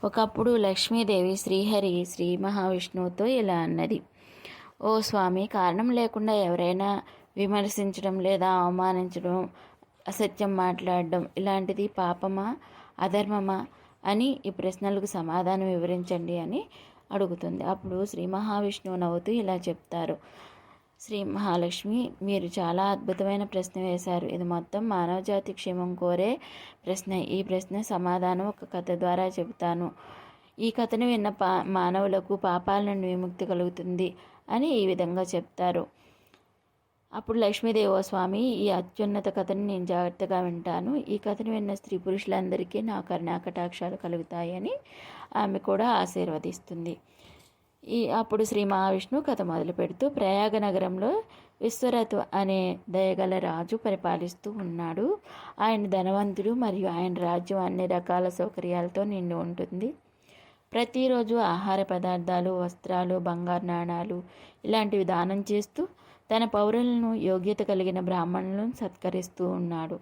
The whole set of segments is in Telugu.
ఒకప్పుడు లక్ష్మీదేవి శ్రీహరి శ్రీ మహావిష్ణువుతో ఇలా అన్నది: ఓ స్వామి, కారణం లేకుండా ఎవరైనా విమర్శించడం లేదా అవమానించడం, అసత్యం మాట్లాడడం ఇలాంటిది పాపమా, అధర్మమా అని ఈ ప్రశ్నలకు సమాధానం వివరించండి అని అడుగుతుంది. అప్పుడు శ్రీ మహావిష్ణువు నవ్వుతూ ఇలా చెప్తారు: శ్రీ మహాలక్ష్మి, మీరు చాలా అద్భుతమైన ప్రశ్న వేశారు. ఇది మొత్తం మానవజాతి క్షేమం కోరే ప్రశ్న. ఈ ప్రశ్న సమాధానం ఒక కథ ద్వారా చెబుతాను. ఈ కథను విన్న మానవులకు పాపాల నుండి విముక్తి కలుగుతుంది అని ఈ విధంగా చెప్తారు. అప్పుడు లక్ష్మీదేవి: ఓ స్వామి, ఈ అత్యున్నత కథను నేను జాగ్రత్తగా వింటాను. ఈ కథను విన్న స్త్రీ పురుషులందరికీ నా కరుణాకటాక్షాలు కలుగుతాయని ఆమె కూడా ఆశీర్వదిస్తుంది. అప్పుడు శ్రీ మహావిష్ణువు కథ మొదలు పెడుతూ, ప్రయాగ నగరంలో విశ్వరథు అనే దయగల రాజు పరిపాలిస్తూ ఉన్నాడు. ఆయన ధనవంతుడు మరియు ఆయన రాజ్యం అన్ని రకాల సౌకర్యాలతో నిండి ఉంటుంది. ప్రతిరోజు ఆహార పదార్థాలు, వస్త్రాలు, బంగారు నాణాలు ఇలాంటివి దానం చేస్తూ తన పౌరులను, యోగ్యత కలిగిన బ్రాహ్మణులను సత్కరిస్తూ ఉన్నాడు.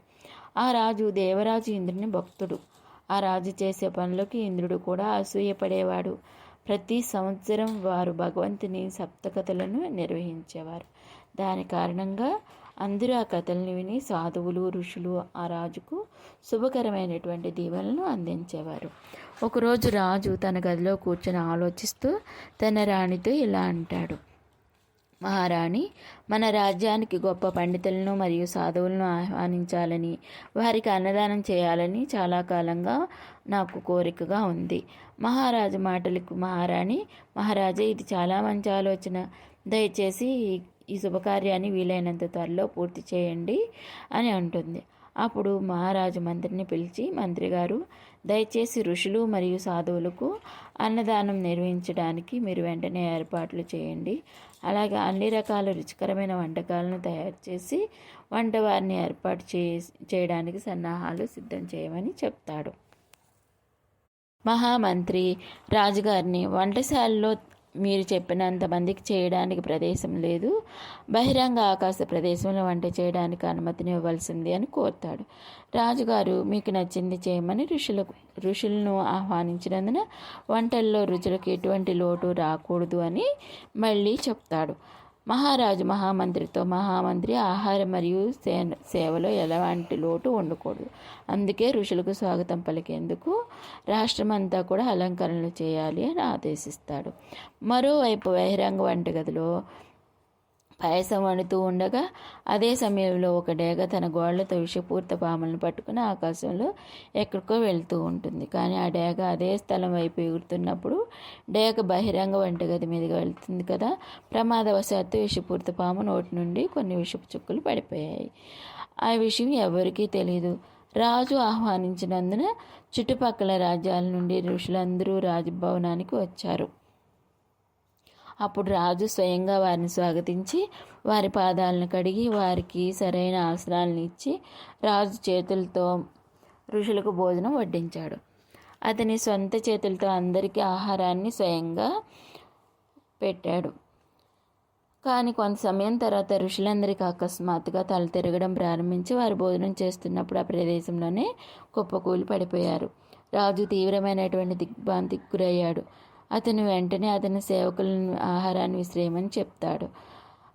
ఆ రాజు దేవరాజు ఇంద్రుని భక్తుడు. ఆ రాజు చేసే పనులకి ఇంద్రుడు కూడా అసూయపడేవాడు. ప్రతి సంవత్సరం వారు భగవంతుని సప్తకథలను నిర్వహించేవారు. దాని కారణంగా అందరూ ఆ కథలను విని సాధువులు, ఋషులు ఆ రాజుకు శుభకరమైనటువంటి దీవెనలను అందించేవారు. ఒకరోజు రాజు తన గదిలో కూర్చొని ఆలోచిస్తూ తన రాణితో ఇలా అంటాడు: మహారాణి, మన రాజ్యానికి గొప్ప పండితులను మరియు సాధువులను ఆహ్వానించాలని, వారికి అన్నదానం చేయాలని చాలా కాలంగా నాకు కోరికగా ఉంది. మహారాజు మాటలకు మహారాణి: మహారాజా, ఇది చాలా మంచి ఆలోచన. దయచేసి ఈ శుభకార్యాన్ని వీలైనంత త్వరలో పూర్తి చేయండి అని అంటుంది. అప్పుడు మహారాజు మంత్రిని పిలిచి, మంత్రి గారు, దయచేసి ఋషులు మరియు సాధువులకు అన్నదానం నిర్వహించడానికి మీరు వెంటనే ఏర్పాట్లు చేయండి. అలాగే అన్ని రకాల రుచికరమైన వంటకాలను తయారు చేసి వంటవారిని ఏర్పాటు చేయడానికి సన్నాహాలు సిద్ధం చేయమని చెప్తాడు. మహామంత్రి రాజుగారిని, వంటశాలలో మీరు చెప్పినంత మందికి చేయడానికి ప్రదేశం లేదు. బహిరంగ ఆకాశ ప్రదేశంలో వంట చేయడానికి అనుమతిని ఇవ్వాల్సింది అని కోరుతాడు. రాజుగారు మీకు నచ్చింది చేయమని ఋషులను ఆహ్వానించినందున వంటల్లో రుచులకు ఎటువంటి లోటు రాకూడదు అని మళ్ళీ చెప్తాడు. మహారాజు మహామంత్రితో, మహామంత్రి, ఆహారం మరియు సేవలో ఎలాంటి లోటు ఉండకూడదు. అందుకే ఋషులకు స్వాగతం పలికేందుకు రాష్ట్రమంతా కూడా అలంకరణలు చేయాలి అని ఆదేశిస్తాడు. మరోవైపు బహిరంగ వంటగదిలో పాయసం వండుతూ ఉండగా అదే సమయంలో ఒక డేగ తన గోళ్లతో విషపూరిత పాములను పట్టుకుని ఆకాశంలో ఎక్కడికో వెళ్తూ ఉంటుంది. కానీ ఆ డేగ అదే స్థలం వైపు ఎగురుతున్నప్పుడు డేగ బహిరంగ వంటగది మీదుగా వెళ్తుంది కదా. ప్రమాదవశాత్తు విషపూరిత పాము నోటి నుండి కొన్ని విషపు చుక్కలు పడిపోయాయి. ఆ విషయం ఎవరికీ తెలియదు. రాజు ఆహ్వానించినందున చుట్టుపక్కల రాజ్యాల నుండి ఋషులందరూ రాజభవనానికి వచ్చారు. అప్పుడు రాజు స్వయంగా వారిని స్వాగతించి వారి పాదాలను కడిగి వారికి సరైన ఆసనాలను ఇచ్చి రాజు చేతులతో ఋషులకు భోజనం వడ్డించాడు. అతని సొంత చేతులతో అందరికీ ఆహారాన్ని స్వయంగా పెట్టాడు. కానీ కొంత సమయం తర్వాత ఋషులందరికీ అకస్మాత్తుగా తల తిరగడం ప్రారంభించి వారు భోజనం చేస్తున్నప్పుడు ఆ ప్రదేశంలోనే కుప్పకూలి పడిపోయారు. రాజు తీవ్రమైనటువంటి దిగ్భ్రాంతికి గురయ్యాడు. అతను వెంటనే అతని సేవకులను ఆహారాన్ని విసిరేయమని చెప్తాడు.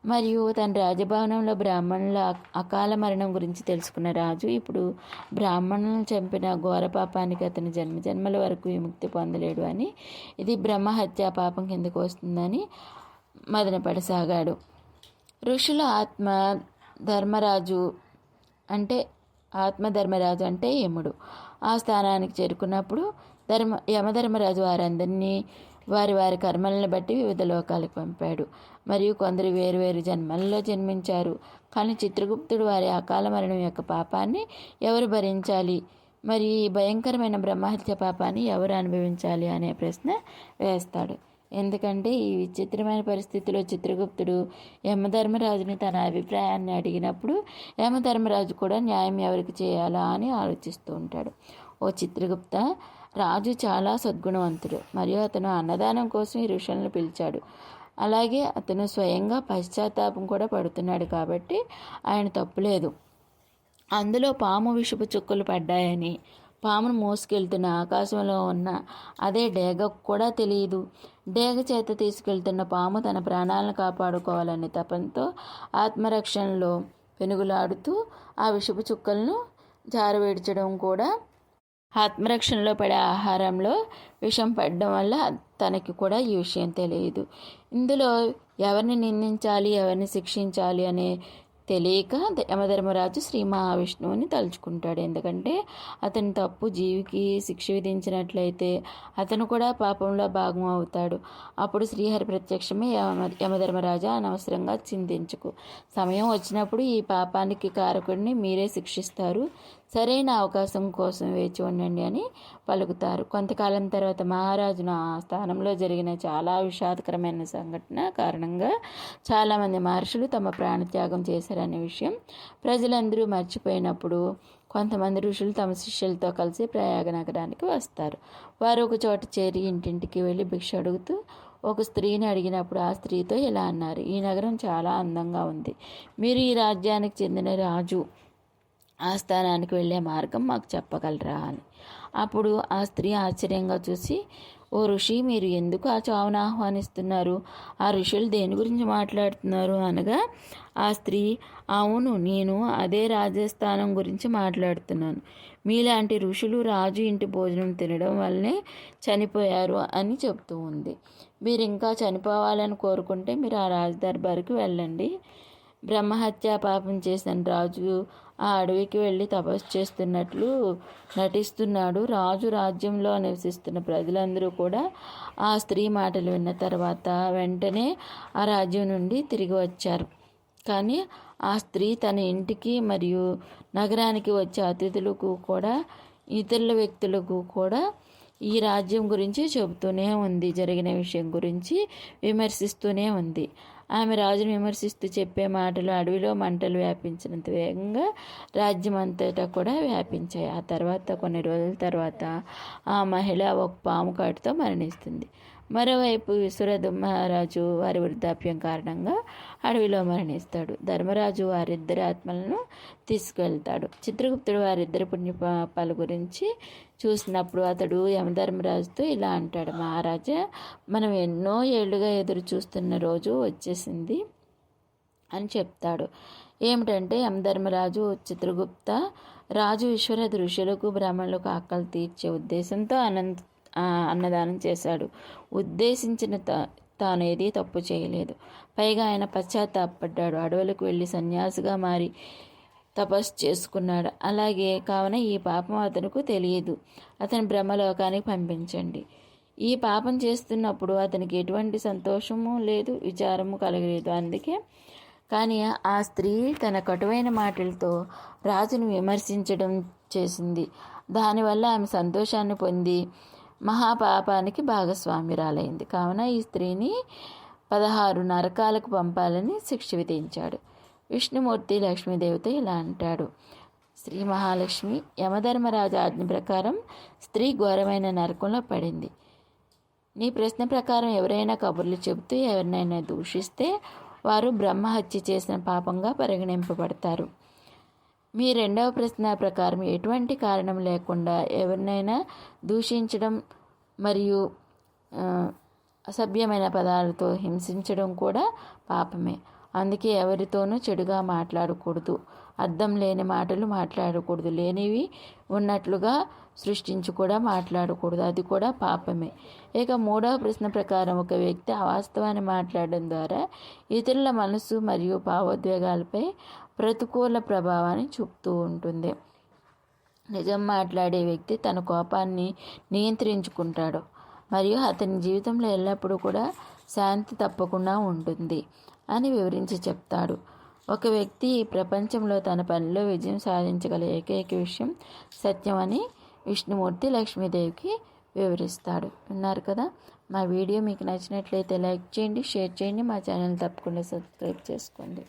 మరియు తన రాజభవనంలో బ్రాహ్మణుల అకాల మరణం గురించి తెలుసుకున్న రాజు ఇప్పుడు బ్రాహ్మణులను చంపిన ఘోర పాపానికి అతను జన్మజన్మల వరకు విముక్తి పొందలేడు అని, ఇది బ్రహ్మహత్యా పాపం కిందకు వస్తుందని మదనపడసాగాడు. ఋషుల ఆత్మధర్మరాజు అంటే యముడు ఆ స్థానానికి చేరుకున్నప్పుడు యమధర్మరాజు వారందరినీ వారి వారి కర్మలను బట్టి వివిధ లోకాలకు పంపాడు. మరియు కొందరు వేరువేరు జన్మల్లో జన్మించారు. కానీ చిత్రగుప్తుడు వారి అకాల మరణం యొక్క పాపాన్ని ఎవరు భరించాలి, మరి ఈ భయంకరమైన బ్రహ్మహత్య పాపాన్ని ఎవరు అనుభవించాలి అనే ప్రశ్న వేస్తాడు. ఎందుకంటే ఈ విచిత్రమైన పరిస్థితిలో చిత్రగుప్తుడు యమధర్మరాజుని తన అభిప్రాయాన్ని అడిగినప్పుడు యమధర్మరాజు కూడా న్యాయం ఎవరికి చేయాలా అని ఆలోచిస్తూ ఉంటాడు. ఓ చిత్రగుప్త, రాజు చాలా సద్గుణవంతుడు మరియు అతను అన్నదానం కోసం ఈ ఋషులను పిలిచాడు. అలాగే అతను స్వయంగా పశ్చాత్తాపం కూడా పడుతున్నాడు కాబట్టి ఆయన తప్పులేదు. అందులో పాము విషపు చుక్కలు పడ్డాయని పామును మోసుకెళ్తున్న ఆకాశంలో ఉన్న అదే డేగకు కూడా తెలియదు. డేగ చేత తీసుకెళ్తున్న పాము తన ప్రాణాలను కాపాడుకోవాలనే తపంతో ఆత్మరక్షణలో పెనుగులాడుతూ ఆ విషపు చుక్కలను జారవిడ్చడం కూడా ఆత్మరక్షణలో పడే ఆహారంలో విషం పడడం వల్ల తనకి కూడా ఈ విషయం తెలియదు. ఇందులో ఎవరిని నిందించాలి, ఎవరిని శిక్షించాలి అనే తెలియక యమధర్మరాజు శ్రీ మహావిష్ణువుని తలుచుకుంటాడు. ఎందుకంటే అతని తప్పు జీవికి శిక్ష విధించినట్లయితే అతను కూడా పాపంలో భాగం అవుతాడు. అప్పుడు శ్రీహరి ప్రత్యక్షమే యమధర్మరాజా, అనవసరంగా చింతించుకు. సమయం వచ్చినప్పుడు ఈ పాపానికి కారకుడిని మీరే శిక్షిస్తారు. సరైన అవకాశం కోసం వేచి ఉండండి అని పలుకుతారు. కొంతకాలం తర్వాత మహారాజును ఆ స్థానంలో జరిగిన చాలా విషాదకరమైన సంఘటన కారణంగా చాలామంది మహర్షులు తమ ప్రాణత్యాగం చేశారనే విషయం ప్రజలందరూ మర్చిపోయినప్పుడు కొంతమంది ఋషులు తమ శిష్యులతో కలిసి ప్రయాగ నగరానికి వస్తారు. వారు ఒక చోట చేరి ఇంటింటికి వెళ్ళి భిక్ష అడుగుతూ ఒక స్త్రీని అడిగినప్పుడు ఆ స్త్రీతో ఇలా అన్నారు: ఈ నగరం చాలా అందంగా ఉంది. మీరు ఈ రాజ్యానికి చెందిన రాజు ఆస్థానానికి వెళ్ళే మార్గం మాకు చెప్పగలరా అని. అప్పుడు ఆ స్త్రీ ఆశ్చర్యంగా చూసి, ఓ ఋషి, మీరు ఎందుకు ఆ చావును ఆహ్వానిస్తున్నారు? ఆ ఋషులు దేని గురించి మాట్లాడుతున్నారు అనగా ఆ స్త్రీ, అవును, నేను అదే రాజస్థానం గురించి మాట్లాడుతున్నాను. మీలాంటి ఋషులు రాజు ఇంటి భోజనం తినడం వల్లనే చనిపోయారు అని చెప్తూ ఉంది. మీరు ఇంకా చనిపోవాలని కోరుకుంటే మీరు ఆ రాజు దర్బారుకి వెళ్ళండి. బ్రహ్మహత్యా పాపం చేసిన రాజు ఆ అడవికి వెళ్ళి తపస్సు చేస్తున్నట్లు నటిస్తున్నాడు. రాజు రాజ్యంలో నివసిస్తున్న ప్రజలందరూ కూడా ఆ స్త్రీ మాటలు విన్న తర్వాత వెంటనే ఆ రాజ్యం నుండి తిరిగి వచ్చారు. కానీ ఆ స్త్రీ తన ఇంటికి మరియు నగరానికి వచ్చే అతిథులకు కూడా ఇతరుల వ్యక్తులకు కూడా ఈ రాజ్యం గురించి చెబుతూనే ఉంది. జరిగిన విషయం గురించి విమర్శిస్తూనే ఉంది. ఆమె రాజును విమర్శిస్తూ చెప్పే మాటలు అడవిలో మంటలు వ్యాపించినంత వేగంగా రాజ్యం అంతటా కూడా వ్యాపించాయి. ఆ తర్వాత కొన్ని రోజుల తర్వాత ఆ మహిళ ఒక పాము కాటుతో మరణిస్తుంది. మరోవైపు విశ్వధర్మరాజు వారి వృద్ధాప్యం కారణంగా అడవిలో మరణిస్తాడు. ధర్మరాజు వారిద్దరి ఆత్మలను తీసుకెళ్తాడు. చిత్రగుప్తుడు వారిద్దరి పుణ్యపాపాల గురించి చూసినప్పుడు అతడు యమధర్మరాజుతో ఇలా అంటాడు: మహారాజా, మనం ఎన్నో ఏళ్లుగా ఎదురు చూస్తున్న రోజు వచ్చేసింది అని చెప్తాడు. ఏమిటంటే, యమధర్మరాజు చిత్రగుప్త, రాజు విశ్వరథ ఋషులకు బ్రాహ్మణులకు ఆకలి తీర్చే ఉద్దేశంతో అన్నదానం చేశాడు. ఉద్దేశించిన తానేది తప్పు చేయలేదు. పైగా ఆయన పశ్చాత్తాపడ్డాడు. అడవులకు వెళ్ళి సన్యాసిగా మారి తపస్సు చేసుకున్నాడు. అలాగే కావున ఈ పాపం అతనికి తెలియదు. అతని బ్రహ్మలోకానికి పంపించండి. ఈ పాపం చేస్తున్నప్పుడు అతనికి ఎటువంటి సంతోషము లేదు, విచారము కలగలేదు. అందుకే కానీ ఆ స్త్రీ తన కటువైన మాటలతో రాజును విమర్శించడం చేసింది. దానివల్ల ఆమె సంతోషాన్ని పొంది మహాపాపానికి భాగస్వామ్యురాలైంది. కావున ఈ స్త్రీని 16 నరకాలకు పంపాలని శిక్ష విధించాడు. విష్ణుమూర్తి లక్ష్మీదేవితో ఇలా అంటాడు: శ్రీ మహాలక్ష్మి, యమధర్మరాజు ఆజ్ఞ ప్రకారం స్త్రీ ఘోరమైన నరకంలో పడింది. నీ ప్రశ్న ప్రకారం ఎవరైనా కబుర్లు చెబుతూ ఎవరినైనా దూషిస్తే వారు బ్రహ్మహత్య చేసిన పాపంగా పరిగణింపబడతారు. మీ రెండవ ప్రశ్న ప్రకారం ఎటువంటి కారణం లేకుండా ఎవరినైనా దూషించడం మరియు అసభ్యమైన పదాలతో హింసించడం కూడా పాపమే. అందుకే ఎవరితోనూ చెడుగా మాట్లాడకూడదు, అర్థం లేని మాటలు మాట్లాడకూడదు, లేనివి ఉన్నట్లుగా సృష్టించి కూడా మాట్లాడకూడదు, అది కూడా పాపమే. ఇక మూడవ ప్రశ్న ప్రకారం ఒక వ్యక్తి అవాస్తవాన్ని మాట్లాడడం ద్వారా ఇతరుల మనసు మరియు భావోద్వేగాలపై ప్రతికూల ప్రభావాన్ని చూపుతూ ఉంటుంది. నిజం మాట్లాడే వ్యక్తి తన కోపాన్ని నియంత్రించుకుంటాడు మరియు అతని జీవితంలో ఎల్లప్పుడూ కూడా శాంతి తప్పకుండా ఉంటుంది అని వివరించి చెప్తాడు. ఒక వ్యక్తి ఈ ప్రపంచంలో తన పనిలో విజయం సాధించగల ఏకైక విషయం సత్యం అని విష్ణుమూర్తి లక్ష్మీదేవికి వివరిస్తాడు. విన్నారు కదా. మా వీడియో మీకు నచ్చినట్లయితే లైక్ చేయండి, షేర్ చేయండి, మా ఛానల్ తప్పకుండా సబ్స్క్రైబ్ చేసుకోండి.